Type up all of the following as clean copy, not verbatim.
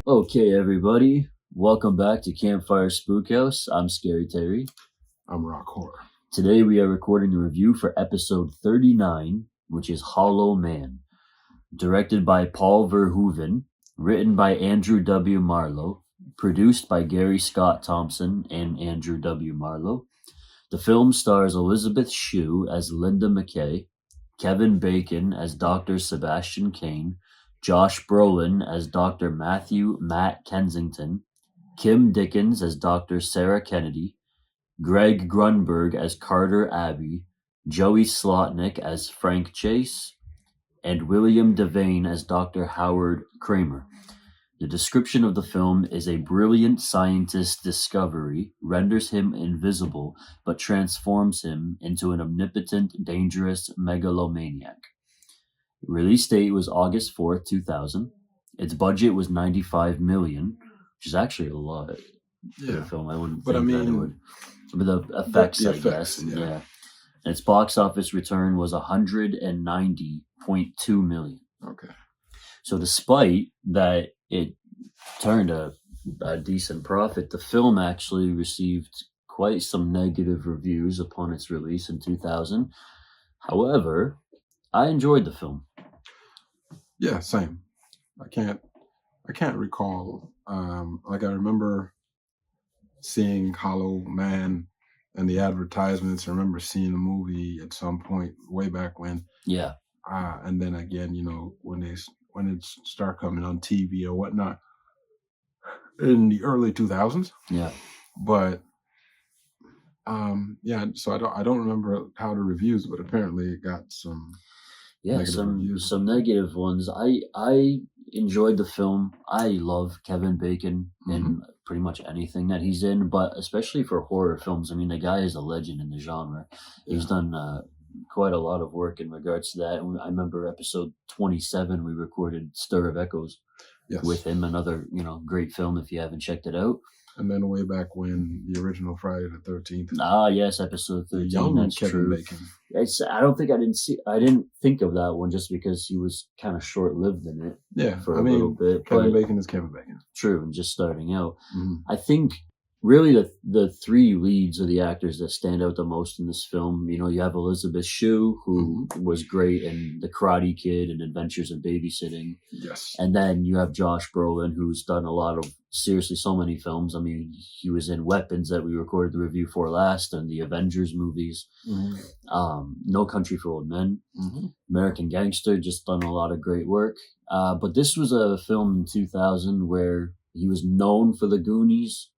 Okay, everybody, welcome back to Campfire Spookhouse. I'm Scary Terry. I'm Rock Horror. Today we are recording a review for episode 39, which is Hollow Man. Directed by Paul Verhoeven, written by Andrew W. Marlowe, produced by Gary Scott Thompson and Andrew W. Marlowe. The film stars Elizabeth Shue as Linda McKay, Kevin Bacon as Dr. Sebastian Caine, Josh Brolin as Dr. Matt Kensington, Kim Dickens as Dr. Sarah Kennedy, Greg Grunberg as Carter Abbey, Joey Slotnick as Frank Chase, and William Devane as Dr. Howard Kramer. The description of the film is a brilliant scientist's discovery renders him invisible but transforms him into an omnipotent, dangerous megalomaniac. Release date was August 4th, 2000. Its budget was $95 million, which is actually a lot for the film. I wouldn't think that it would. But the effects, I guess. Yeah. And its box office return was $190.2 million. Okay. So despite that it turned a decent profit, the film actually received quite some negative reviews upon its release in 2000. However, I enjoyed the film. Yeah, same. I can't recall. I remember seeing Hollow Man and the advertisements. I remember seeing the movie at some point way back when. Yeah. And then again, when it started coming on TV or whatnot in the early 2000s. Yeah. But so I don't remember how the reviews, but apparently it got some some negative ones. I enjoyed the film. I love Kevin Bacon in pretty much anything that he's in, but especially for horror films. I mean, the guy is a legend in the genre. Yeah. He's done quite a lot of work in regards to that. I remember episode 27, we recorded Stir of Echoes with him. Another, great film if you haven't checked it out. And then way back when the original Friday the 13th. Ah, yes, episode 13. Young that's Kevin true. Bacon. I didn't think of that one just because he was kind of short-lived in it. Yeah, for a little bit. Kevin Bacon is Kevin Bacon. True, and just starting out. I think really the three leads are the actors that stand out the most in this film. You have Elizabeth Shue, who was great in The Karate Kid and Adventures in Babysitting. Yes. And then you have Josh Brolin, who's done a lot of, seriously, so many films. I mean, he was in Weapons that we recorded the review for last, and the Avengers movies. No Country for Old Men. American Gangster, just done a lot of great work. But this was a film in 2000 where he was known for The Goonies.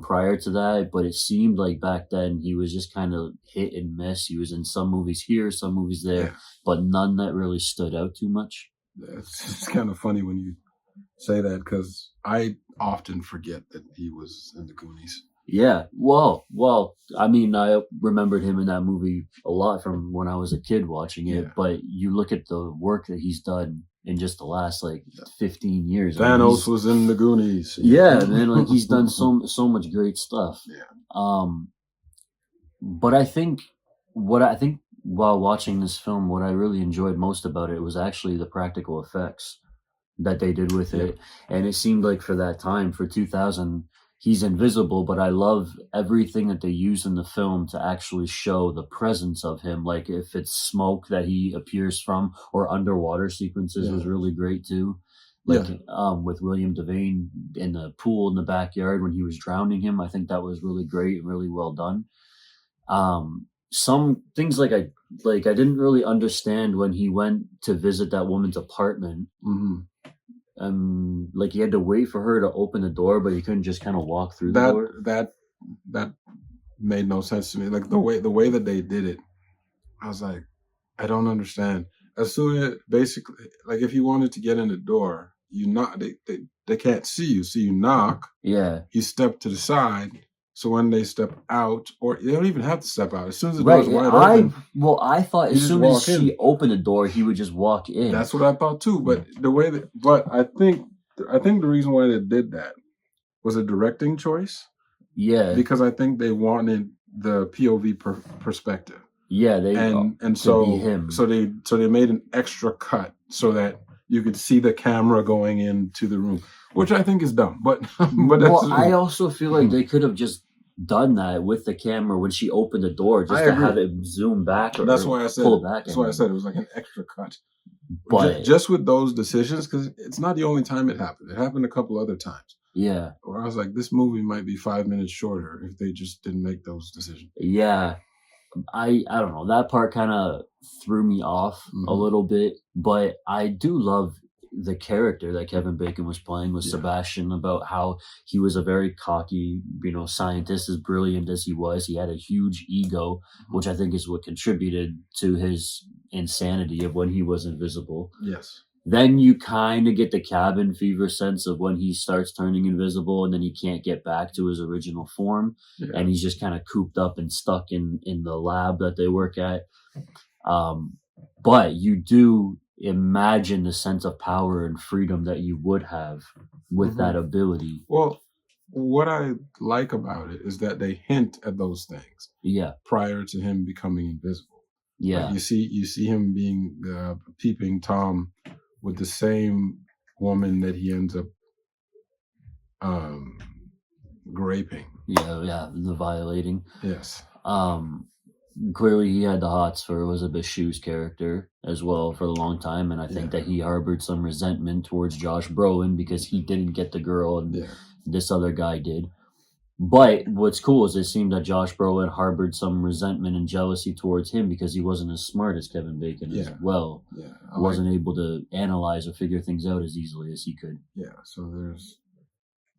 Prior to that, but it seemed like back then he was just kind of hit and miss. He was in some movies here, some movies there, but none that really stood out too much. It's kind of funny when you say that because I often forget that he was in The Goonies. Yeah, well, I mean, I remembered him in that movie a lot from when I was a kid watching it, but you look at the work that he's done in just the last 15 years. Thanos was in The Goonies. Yeah, man, he's done so much great stuff. Yeah. But I think while watching this film, what I really enjoyed most about it was actually the practical effects that they did with it. And it seemed like for that time, for 2000, he's invisible, but I love everything that they use in the film to actually show the presence of him. Like if it's smoke that he appears from, or underwater sequences was really great too. With William Devane in the pool in the backyard when he was drowning him, I think that was really great and really well done. Some things I didn't really understand when he went to visit that woman's apartment. He had to wait for her to open the door, but he couldn't just kind of walk through the door. That made no sense to me. Like the way that they did it, I was like, I don't understand. As soon as basically, if you wanted to get in the door, you knock. They can't see you, so you knock. Yeah. You step to the side. So when they step out, or they don't even have to step out. As soon as the door's wide open. I thought as soon as she opened the door, he would just walk in. That's what I thought too. But I think the reason why they did that was a directing choice. Yeah. Because I think they wanted the POV perspective. Yeah, so they made an extra cut so that you could see the camera going into the room, which I think is dumb. But that's I also feel like they could have just done that with the camera when she opened the door, just to have it zoom back or that's why I said pull back. That's why I said it was like an extra cut. But just with those decisions, because it's not the only time it happened. It happened a couple other times. Yeah. Where I was like, this movie might be 5 minutes shorter if they just didn't make those decisions. Yeah. I don't know. That part kind of threw me off a little bit, but I do love the character that Kevin Bacon was playing with Sebastian, about how he was a very cocky, scientist, as brilliant as he was. He had a huge ego, which I think is what contributed to his insanity of when he was invisible. Yes. Then you kind of get the cabin fever sense of when he starts turning invisible and then he can't get back to his original form. Yeah. And he's just kind of cooped up and stuck in the lab that they work at. But you do imagine the sense of power and freedom that you would have with that ability. Well, what I like about it is that they hint at those things. Yeah. Prior to him becoming invisible. Yeah. Like you see him being peeping Tom with the same woman that he ends up raping. Yeah, the violating. Yes. Clearly he had the hots for Elizabeth Shue's character as well for a long time, and I think that he harbored some resentment towards Josh Brolin because he didn't get the girl and this other guy did. But what's cool is it seemed that Josh Brolin harbored some resentment and jealousy towards him because he wasn't as smart as Kevin Bacon as well. Yeah, wasn't able to analyze or figure things out as easily as he could. Yeah, so there's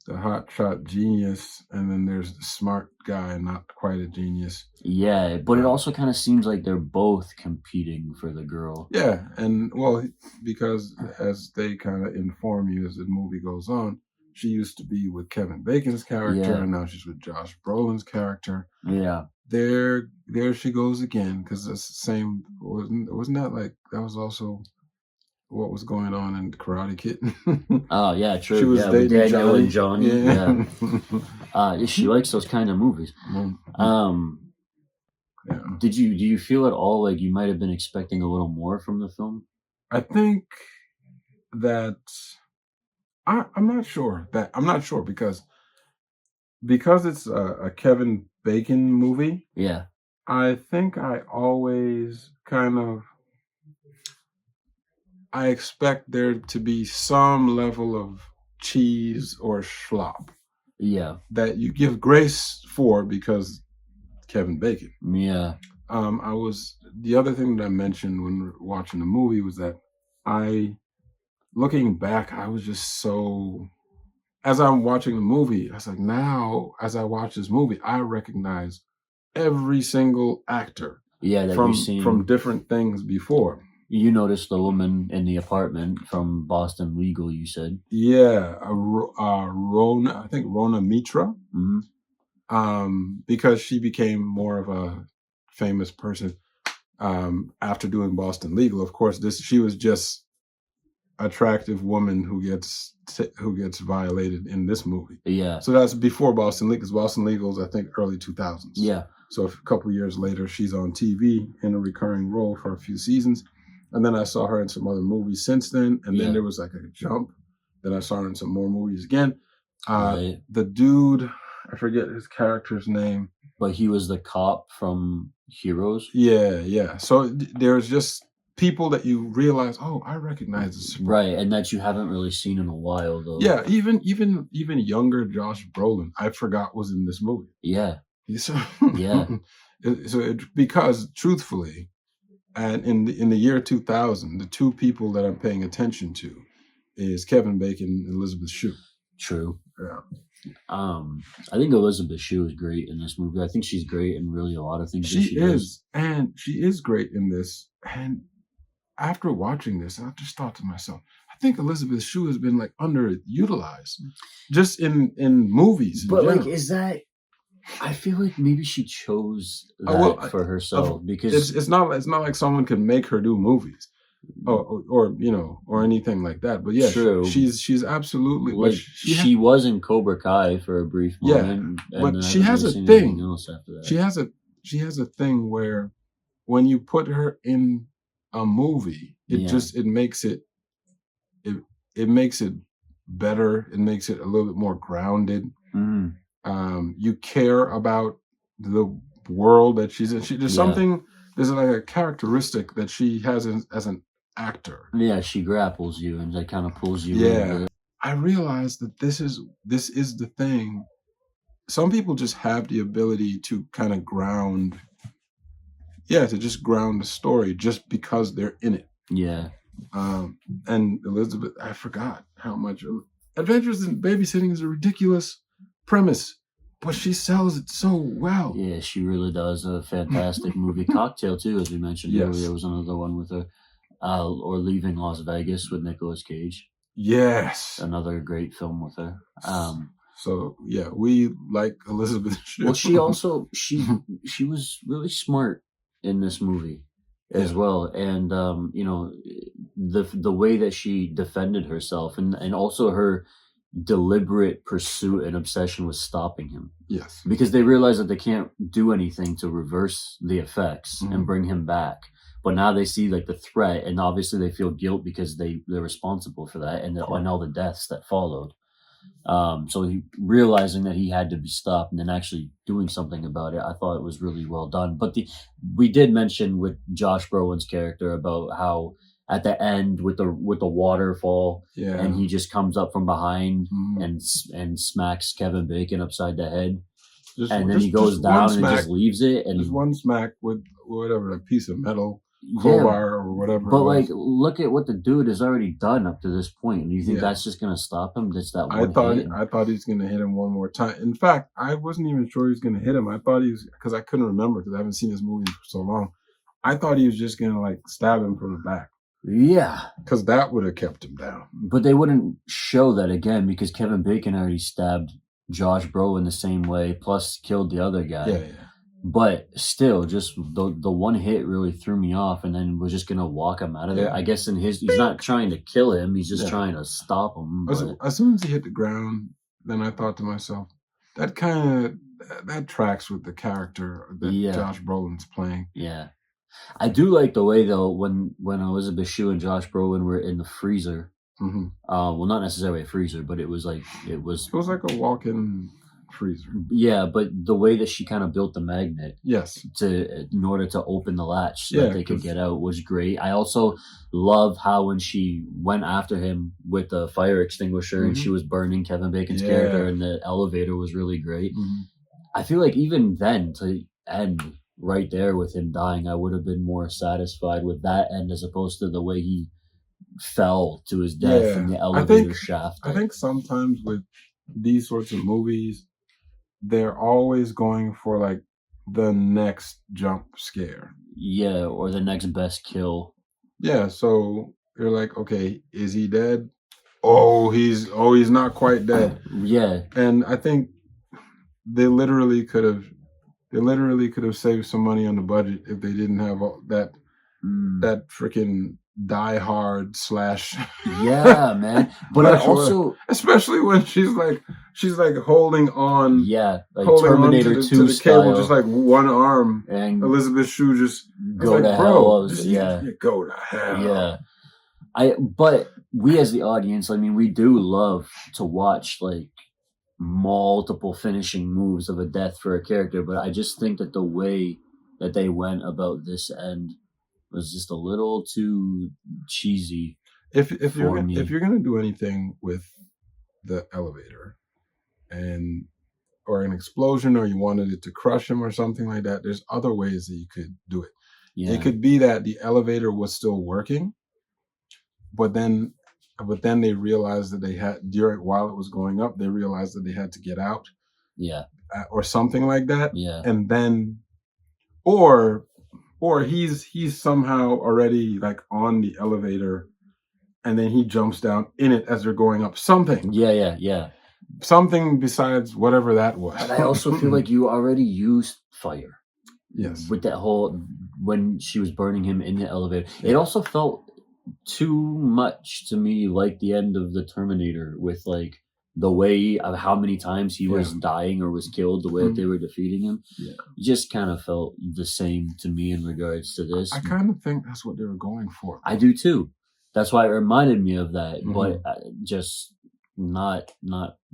the hotshot genius, and then there's the smart guy, not quite a genius. Yeah, but it also kind of seems like they're both competing for the girl. Yeah, and well, because as they kind of inform you as the movie goes on, she used to be with Kevin Bacon's character, and now she's with Josh Brolin's character. Yeah. There she goes again, because it's the same. Wasn't that like, that was also what was going on in Karate Kid? Oh, yeah, true. She was dating Daniel Johnny. and Johnny. Yeah. She likes those kind of movies. Do you feel at all like you might have been expecting a little more from the film? I think that I'm not sure because it's a Kevin Bacon movie. Yeah. I think I always I expect there to be some level of cheese or slop. Yeah. That you give grace for because Kevin Bacon. Yeah. The other thing that I mentioned when watching the movie was that looking back, I was just so, as I'm watching the movie, I was like, now, as I watch this movie, I recognize every single actor that you've seen from different things before. You noticed the woman in the apartment from Boston Legal, you said? Yeah, Rona, I think Rona Mitra, because she became more of a famous person after doing Boston Legal. Of course, she was just attractive woman who gets violated in this movie. Yeah. So that's before Boston Legal, because Boston Legal is, I think, early 2000s. Yeah. So a couple years later, she's on TV in a recurring role for a few seasons. And then I saw her in some other movies since then. And then there was like a jump. Then I saw her in some more movies again. The dude, I forget his character's name. But he was the cop from Heroes? Yeah. So there's just people that you realize, oh, I recognize this. Right, and that you haven't really seen in a while, though. Yeah, even younger Josh Brolin, I forgot was in this movie. Yeah. So, yeah. Because truthfully, and in the year 2000, the two people that I'm paying attention to is Kevin Bacon and Elizabeth Shue. True. Yeah. I think Elizabeth Shue is great in this movie. I think she's great in really a lot of things. She is great in this. And after watching this, I just thought to myself, I think Elizabeth Shue has been like underutilized, just in movies. But like, is that? I feel like maybe she chose that for herself because it's not like someone can make her do movies, or anything like that. But yeah, true. She's absolutely like she was in Cobra Kai for a brief moment. Yeah, but she has a thing. She has a thing where when you put her in a movie, it makes it it makes it better. It makes it a little bit more grounded. Mm. You care about the world that she's in. There's something. There's like a characteristic that she has as an actor. Yeah, she grapples you and that kind of pulls you Yeah. in. I realized that this is the thing. Some people just have the ability to kind of ground. Yeah, to just ground the story just because they're in it. Yeah. And Elizabeth, I forgot how much Adventures in Babysitting is a ridiculous premise, but she sells it so well. Yeah, she really does. A fantastic movie. Cocktail too, as we mentioned earlier, was another one with her. Or Leaving Las Vegas with Nicolas Cage. Yes, another great film with her. So yeah, we like Elizabeth Shue. Well, she also she was really smart in this movie as well, and you know, the way that she defended herself, and also her deliberate pursuit and obsession with stopping him. Yes, because they realize that they can't do anything to reverse the effects and bring him back. But now they see like the threat, and obviously they feel guilt because they're responsible for that and all the deaths that followed. So realizing that he had to be stopped and then actually doing something about it, I thought it was really well done. But we did mention with Josh Brolin's character about how at the end with the waterfall, and he just comes up from behind and smacks Kevin Bacon upside the head, and then he goes down and just leaves it. And just one smack with whatever, a piece of metal. Crowbar or whatever. But like, look at what the dude has already done up to this point. Do you think that's just gonna stop him? Just that one hit? I thought he was gonna hit him one more time. In fact, I wasn't even sure he was gonna hit him. I thought he was, because I couldn't remember because I haven't seen this movie for so long. I thought he was just gonna like stab him from the back. Yeah, because that would have kept him down. But they wouldn't show that again because Kevin Bacon already stabbed Josh Brolin the same way, plus killed the other guy. Yeah. But still, just the one hit really threw me off, and then was just gonna walk him out of there. I guess he's not trying to kill him; he's just trying to stop him. As soon as he hit the ground, then I thought to myself, that tracks with the character that Josh Brolin's playing. Yeah, I do like the way though when Elizabeth Shue and Josh Brolin were in the freezer. Well, not necessarily a freezer, but it was like a walk-in freezer. Yeah, but the way that she kind of built the magnet, in order to open the latch so that they could get out was great. I also love how when she went after him with the fire extinguisher and she was burning Kevin Bacon's character in the elevator was really great. I feel like even then to end right there with him dying, I would have been more satisfied with that end as opposed to the way he fell to his death in the elevator shaft. I think sometimes with these sorts of movies, they're always going for like the next jump scare. Yeah, or the next best kill. Yeah, so you're like, okay, is he dead? Oh, he's not quite dead. Yeah. And I think they literally could have saved some money on the budget if they didn't have all that freaking Die Hard / Yeah, man. But I also, especially when she's like holding on, like Terminator 2 to the style, cable, just like one arm, and Elizabeth Shue just go to hell. Go to hell. Yeah, but we as the audience, I mean, we do love to watch like multiple finishing moves of a death for a character, but I just think that the way that they went about this end was just a little too cheesy. If you're gonna do anything with the elevator or an explosion, or you wanted it to crush him or something like that, there's other ways that you could do it. Yeah. It could be that the elevator was still working, but then they realized that while it was going up, they realized that they had to get out. Yeah. Or something like that. Yeah. And then, or he's somehow already like on the elevator, and then he jumps down in it as they're going up. Something. Yeah. Something besides whatever that was. And I also feel like you already used fire. Yes. With that whole, when she was burning him in the elevator. It also felt too much to me like the end of the Terminator, with like the way of how many times he was dying or was killed, the way that they were defeating him. Yeah. It just kind of felt the same to me in regards to this. I kind of think that's what they were going for. I do too. That's why it reminded me of that, but Mhm. just not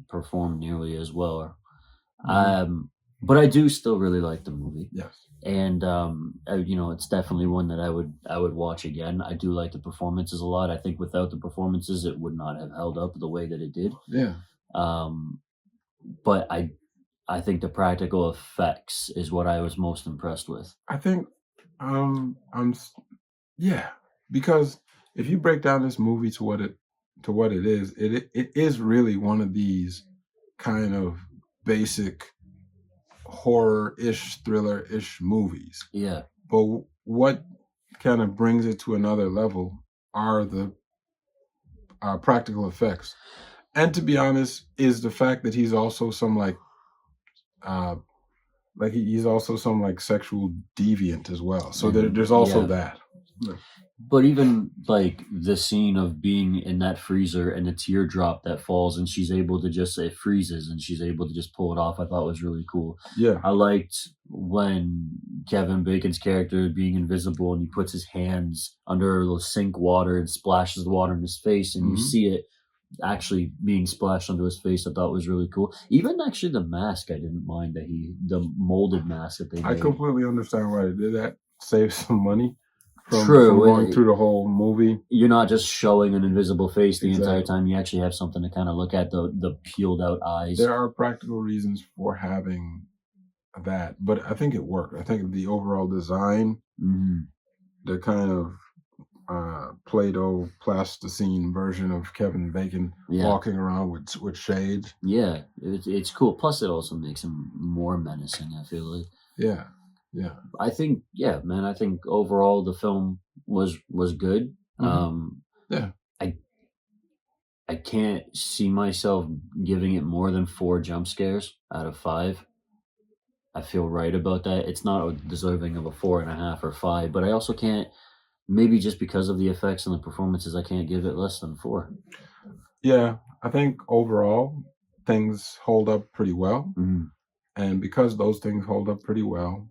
performed nearly as well. Mhm. But I do still really like the movie, Yes. and it's definitely one that I would watch again. I do like the performances a lot. I think without the performances, it would not have held up the way that it did. Yeah. Um, but I think the practical effects is what I was most impressed with. I think I'm yeah, because if you break down this movie to what it is, it is really one of these kind of basic horror-ish, thriller-ish movies. Yeah, But what kind of brings it to another level are the practical effects. And to be honest, is the fact that he's also some uh he's also some like sexual deviant as well. So and there's also yeah. that. Yeah. But even like the scene of being in that freezer and the teardrop that falls and she's able to just it freezes and she's able to just pull it off, I thought was really cool. Yeah. I liked when Kevin Bacon's character being invisible and he puts his hands under the sink water and splashes the water in his face and you Mhm. see it actually being splashed onto his face. I thought was really cool. Even actually the mask, I didn't mind that the molded mask that they I made. completely understand why they did that. Save some money from True, going through the whole movie. you're not just showing an invisible face the entire Exactly. time. You actually have something to kind of look at the peeled out eyes. There are practical reasons for having that, but I think it worked. I think the overall design, Mhm. the kind of Play-Doh plasticine version of Kevin Bacon Yeah, walking around with shades. yeah, it's cool. Plus, it also makes him more menacing. I feel like. Yeah, yeah. I think, yeah, man. I think overall the film was good. Mhm. Yeah. I I can't see myself giving it more than 4 jump scares out of 5. I feel right about that. It's not deserving of a 4.5 or 5, but I also can't. Maybe just because of the effects and the performances, I can't give it less than 4. Yeah, I think overall things hold up pretty well, Mhm. and because those things hold up pretty well,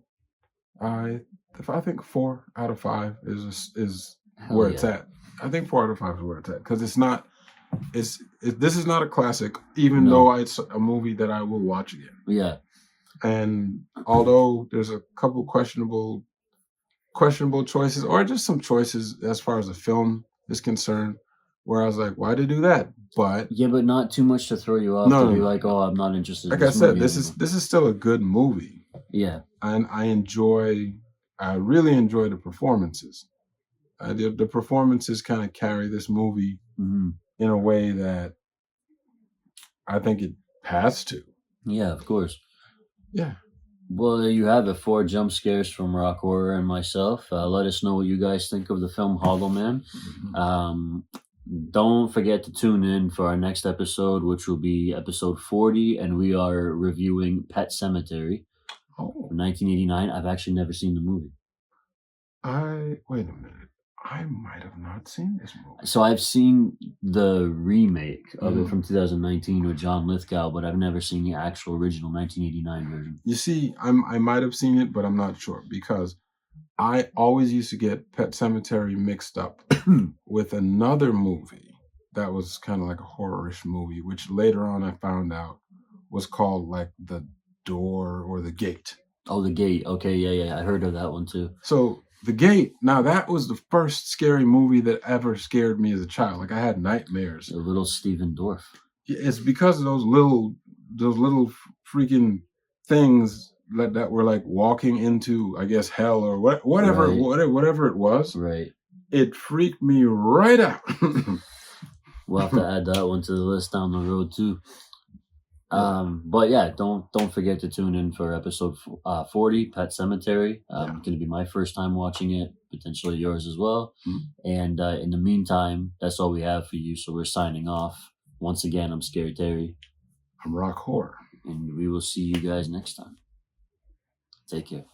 I I think 4 out of 5 is Hell where it's yeah. at. I think 4 out of 5 is where it's at because it's not. This is not a classic, even No. though it's a movie that I will watch again. Yeah. And although there's a couple questionable choices, or just some choices as far as the film is concerned, where I was like, why did they do that? But Yeah, but not too much to throw you off no, to no, be no. like, "Oh, I'm not interested in Like I this said, movie anymore." this is still a good movie, Yeah. and I really enjoy the performances. The performances kind of carry this movie Mhm. in a way that I think it has to. Yeah, of course. Yeah. Well, there you have it. 4 jump scares from Rock Horror and myself. Let us know what you guys think of the film Hollow Man. Mhm. Um, don't forget to tune in for our next episode, which will be episode 40, and we are reviewing Pet Cemetery Oh, from 1989. I've actually never seen the movie. wait a minute. I might have not seen this movie. So I've seen the remake of it Mhm. from 2019 with John Lithgow, but I've never seen the actual original 1989 version. You see, I might have seen it, but I'm not sure because I always used to get Pet Cemetery mixed up with another movie that was kind of like a horror-ish movie, which later on I found out was called like The Door or The Gate. Oh, The Gate. Okay, yeah. I heard of that one too. So The Gate, now that was the first scary movie that ever scared me as a child. Like I had nightmares. The little Stephen Dorff. It's because of those little freaking things that were like walking into, I guess, hell or whatever Right. whatever it was. Right. It freaked me right out. We'll have to add that one to the list down the road too. But yeah, don't forget to tune in for episode 40, Pet Cemetery. Going to be my first time watching it, potentially yours as well. Mm-hmm. And in the meantime, that's all we have for you. So we're signing off. Once again, I'm Scary Terry. I'm Rock Horror. And we will see you guys next time. Take care.